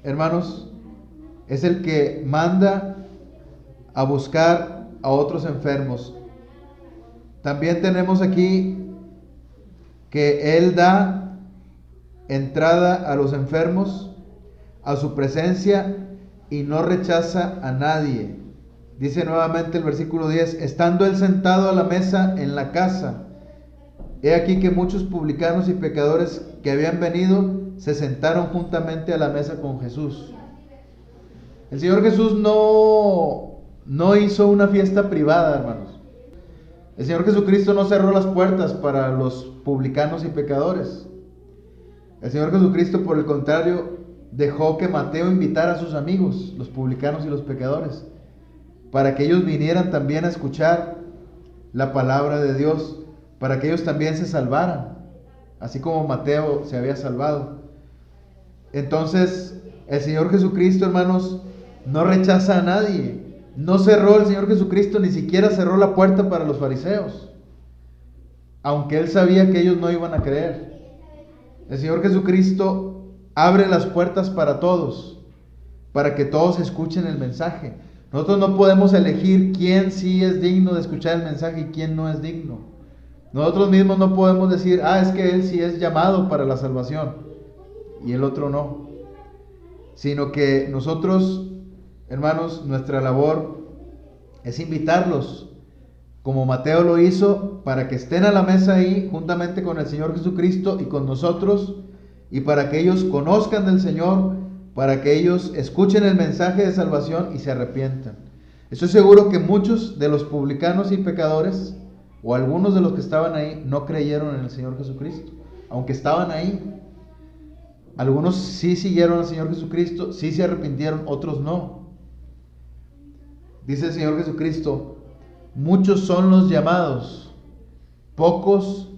hermanos, es el que manda a buscar a otros enfermos. También tenemos aquí que Él da entrada a los enfermos a su presencia y no rechaza a nadie. Dice nuevamente el versículo 10, estando Él sentado a la mesa en la casa, he aquí que muchos publicanos y pecadores que habían venido se sentaron juntamente a la mesa con Jesús. El Señor Jesús no hizo una fiesta privada, hermanos. El Señor Jesucristo no cerró las puertas para los publicanos y pecadores. El Señor Jesucristo, por el contrario, dejó que Mateo invitara a sus amigos, los publicanos y los pecadores, para que ellos vinieran también a escuchar la palabra de Dios, para que ellos también se salvaran, así como Mateo se había salvado. Entonces, el Señor Jesucristo, hermanos, no rechaza a nadie. No cerró el Señor Jesucristo, ni siquiera cerró la puerta para los fariseos, aunque Él sabía que ellos no iban a creer. El Señor Jesucristo abre las puertas para todos, para que todos escuchen el mensaje. Nosotros no podemos elegir quién sí es digno de escuchar el mensaje y quién no es digno. Nosotros mismos no podemos decir, es que él sí es llamado para la salvación y el otro no. Sino que nosotros, hermanos, nuestra labor es invitarlos como Mateo lo hizo, para que estén a la mesa ahí juntamente con el Señor Jesucristo y con nosotros, y para que ellos conozcan del Señor, para que ellos escuchen el mensaje de salvación y se arrepientan. Estoy seguro que muchos de los publicanos y pecadores, o algunos de los que estaban ahí, no creyeron en el Señor Jesucristo, aunque estaban ahí. Algunos sí siguieron al Señor Jesucristo, sí se arrepintieron, otros no. Dice el Señor Jesucristo: muchos son los llamados, pocos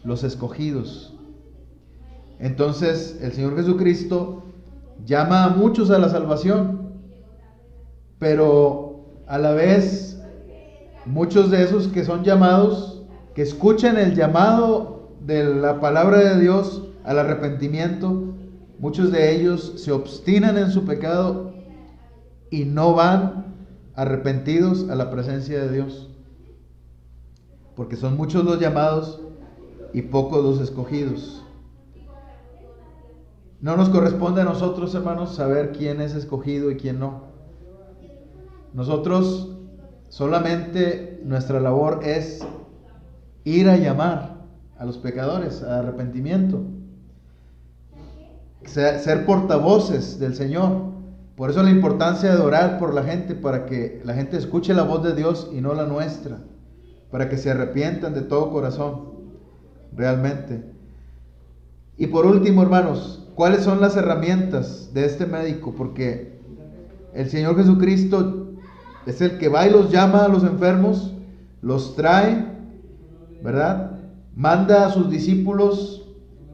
los escogidos. Entonces el Señor Jesucristo llama a muchos a la salvación, pero a la vez muchos de esos que son llamados, que escuchan el llamado de la palabra de Dios al arrepentimiento, muchos de ellos se obstinan en su pecado y no van arrepentidos a la presencia de Dios, porque son muchos los llamados y pocos los escogidos. No nos corresponde a nosotros, hermanos, saber quién es escogido y quién no. Nosotros solamente, nuestra labor es ir a llamar a los pecadores al arrepentimiento, ser portavoces del Señor. Por eso la importancia de orar por la gente, para que la gente escuche la voz de Dios y no la nuestra, para que se arrepientan de todo corazón, realmente. Y por último, hermanos, ¿cuáles son las herramientas de este médico? Porque el Señor Jesucristo es el que va y los llama a los enfermos, los trae, ¿verdad? Manda a sus discípulos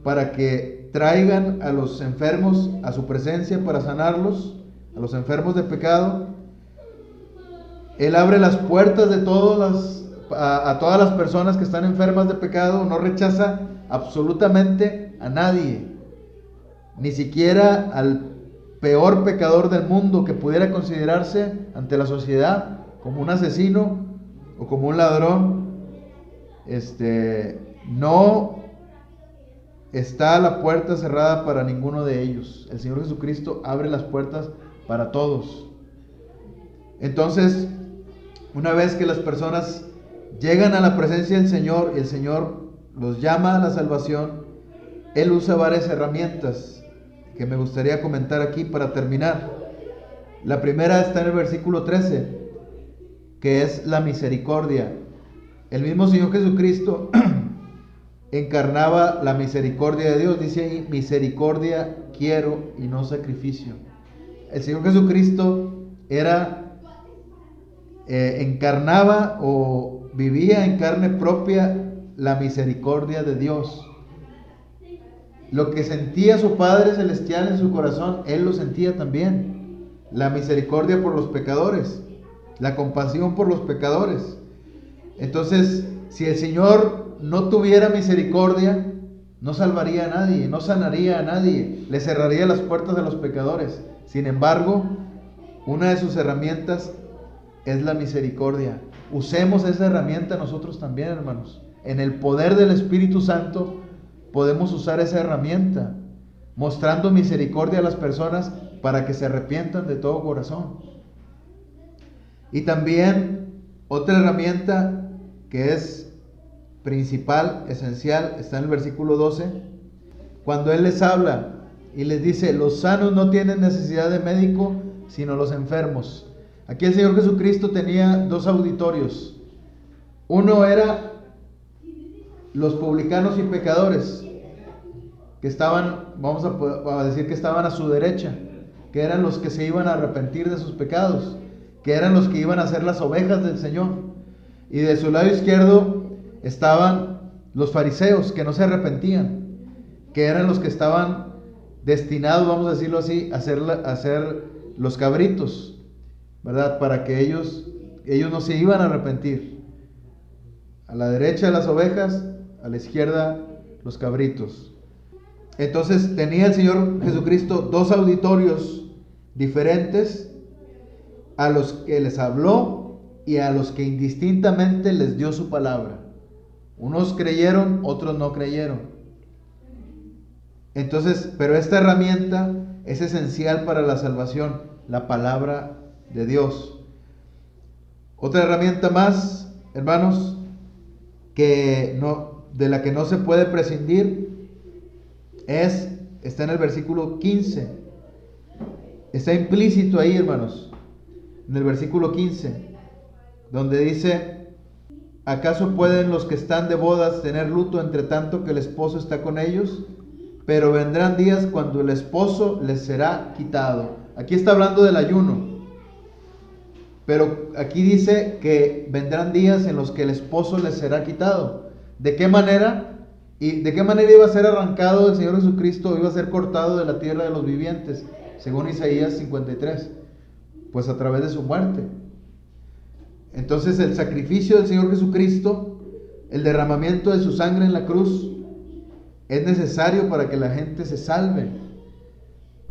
para que traigan a los enfermos a su presencia para sanarlos, a los enfermos de pecado. Él abre las puertas de a todas las personas que están enfermas de pecado, no rechaza absolutamente a nadie, ni siquiera al peor pecador del mundo que pudiera considerarse ante la sociedad como un asesino o como un ladrón. No está la puerta cerrada para ninguno de ellos. El Señor Jesucristo abre las puertas para todos. Entonces, una vez que las personas llegan a la presencia del Señor y el Señor los llama a la salvación, Él usa varias herramientas que me gustaría comentar aquí para terminar. La primera está en el versículo 13, que es la misericordia. El mismo Señor Jesucristo encarnaba la misericordia de Dios. Dice ahí: misericordia quiero y no sacrificio. El Señor Jesucristo encarnaba o vivía en carne propia la misericordia de Dios. Lo que sentía su Padre Celestial en su corazón, Él lo sentía también. La misericordia por los pecadores, la compasión por los pecadores. Entonces, si el Señor no tuviera misericordia, no salvaría a nadie, no sanaría a nadie, le cerraría las puertas a los pecadores. Sin embargo, una de sus herramientas es la misericordia. Usemos esa herramienta nosotros también, hermanos. En el poder del Espíritu Santo podemos usar esa herramienta, mostrando misericordia a las personas para que se arrepientan de todo corazón. Y también otra herramienta que es principal, esencial, está en el versículo 12, cuando Él les habla y les dice: los sanos no tienen necesidad de médico, sino los enfermos. Aquí el Señor Jesucristo tenía dos auditorios. Uno era los publicanos y pecadores, que estaban, vamos a decir que estaban a su derecha, que eran los que se iban a arrepentir de sus pecados, que eran los que iban a ser las ovejas del Señor. Y de su lado izquierdo estaban los fariseos, que no se arrepentían, que eran los que estaban destinados, vamos a decirlo así, a ser los cabritos, ¿verdad? Para que ellos no se iban a arrepentir. A la derecha las ovejas, a la izquierda los cabritos. Entonces tenía el Señor Jesucristo dos auditorios diferentes, a los que les habló y a los que indistintamente les dio su palabra. Unos creyeron, otros no creyeron. Entonces, pero esta herramienta es esencial para la salvación, la palabra de Dios. Otra herramienta más hermanos, de la que no se puede prescindir, está en el versículo 15. Está implícito ahí, hermanos, en el versículo 15, donde dice: ¿acaso pueden los que están de bodas tener luto entre tanto que el esposo está con ellos? Pero vendrán días cuando el esposo les será quitado. Aquí está hablando del ayuno, pero aquí dice que vendrán días en los que el esposo les será quitado. ¿De qué manera? ¿Y de qué manera iba a ser arrancado el Señor Jesucristo? Iba a ser cortado de la tierra de los vivientes, según Isaías 53. Pues a través de su muerte. Entonces el sacrificio del Señor Jesucristo, el derramamiento de su sangre en la cruz, es necesario para que la gente se salve.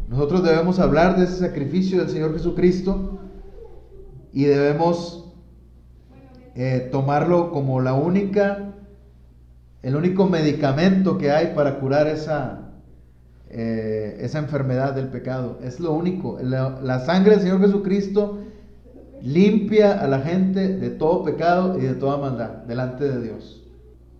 Nosotros debemos hablar de ese sacrificio del Señor Jesucristo y debemos tomarlo como el único medicamento que hay para curar esa enfermedad del pecado. Es lo único. La sangre del Señor Jesucristo limpia a la gente de todo pecado y de toda maldad delante de Dios.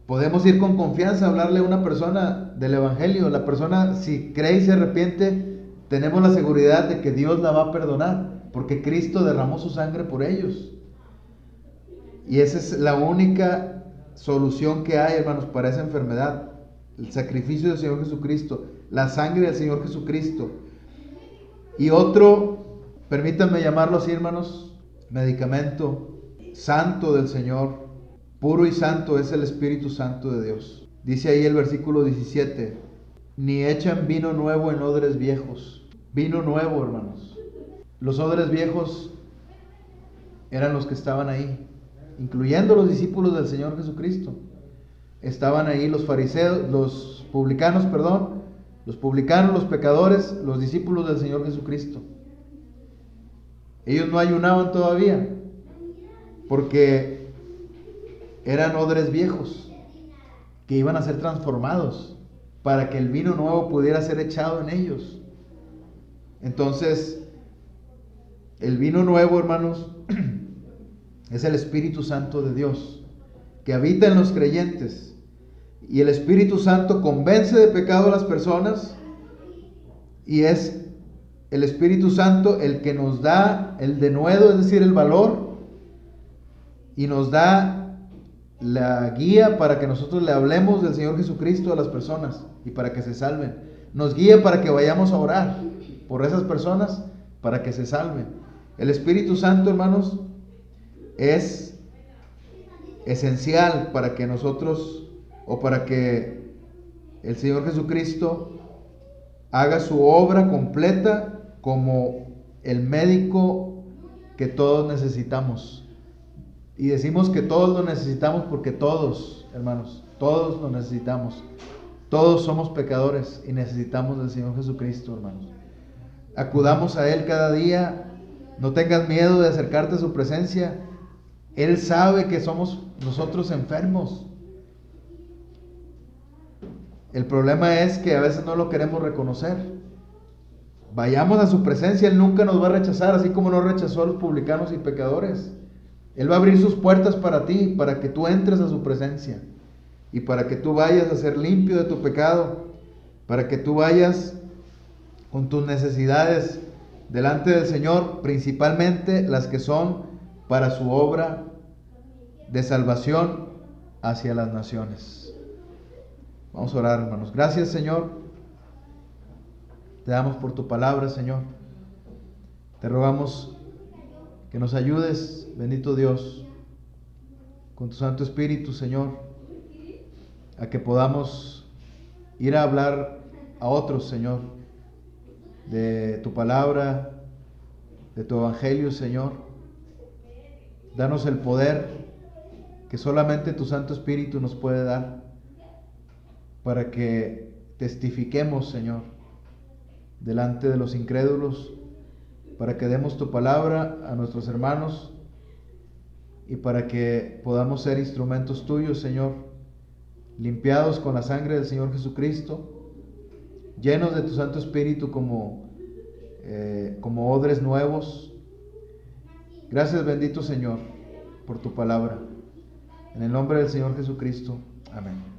Podemos ir con confianza a hablarle a una persona del Evangelio. La persona, si cree y se arrepiente, tenemos la seguridad de que Dios la va a perdonar, porque Cristo derramó su sangre por ellos. Y esa es la única solución que hay, hermanos, para esa enfermedad: el sacrificio del Señor Jesucristo, la sangre del Señor Jesucristo. Y otro, permítanme llamarlo así, hermanos, medicamento santo del Señor, puro y santo, es el Espíritu Santo de Dios. Dice ahí el versículo 17: ni echan vino nuevo en odres viejos. Vino nuevo, hermanos. Los odres viejos eran los que estaban ahí, incluyendo los discípulos del Señor Jesucristo. Estaban ahí los fariseos, los publicanos, los pecadores, los discípulos del Señor Jesucristo. Ellos no ayunaban todavía, porque eran odres viejos que iban a ser transformados para que el vino nuevo pudiera ser echado en ellos. Entonces, el vino nuevo, hermanos, es el Espíritu Santo de Dios que habita en los creyentes. Y el Espíritu Santo convence de pecado a las personas, y es el Espíritu Santo el que nos da el denuedo, es decir, el valor, y nos da la guía para que nosotros le hablemos del Señor Jesucristo a las personas y para que se salven. Nos guía para que vayamos a orar por esas personas para que se salven. El Espíritu Santo, hermanos, es esencial para que nosotros, o para que el Señor Jesucristo haga su obra completa como el médico que todos necesitamos. Y decimos que todos lo necesitamos porque todos, hermanos, todos lo necesitamos. Todos somos pecadores y necesitamos del Señor Jesucristo, hermanos. Acudamos a Él cada día. No tengas miedo de acercarte a su presencia. Él sabe que somos nosotros enfermos. El problema es que a veces no lo queremos reconocer. Vayamos a su presencia, Él nunca nos va a rechazar, así como no rechazó a los publicanos y pecadores. Él va a abrir sus puertas para ti, para que tú entres a su presencia y para que tú vayas a ser limpio de tu pecado, para que tú vayas con tus necesidades delante del Señor, principalmente las que son para su obra de salvación hacia las naciones. Vamos a orar, hermanos. Gracias, Señor. Te damos por tu palabra, Señor. Te rogamos que nos ayudes, bendito Dios, con tu Santo Espíritu, Señor, a que podamos ir a hablar a otros, Señor, de tu palabra, de tu evangelio, Señor. Danos el poder que solamente tu Santo Espíritu nos puede dar para que testifiquemos, Señor, delante de los incrédulos, para que demos tu palabra a nuestros hermanos y para que podamos ser instrumentos tuyos, Señor, limpiados con la sangre del Señor Jesucristo, llenos de tu Santo Espíritu como odres nuevos. Gracias, bendito Señor, por tu palabra. En el nombre del Señor Jesucristo. Amén.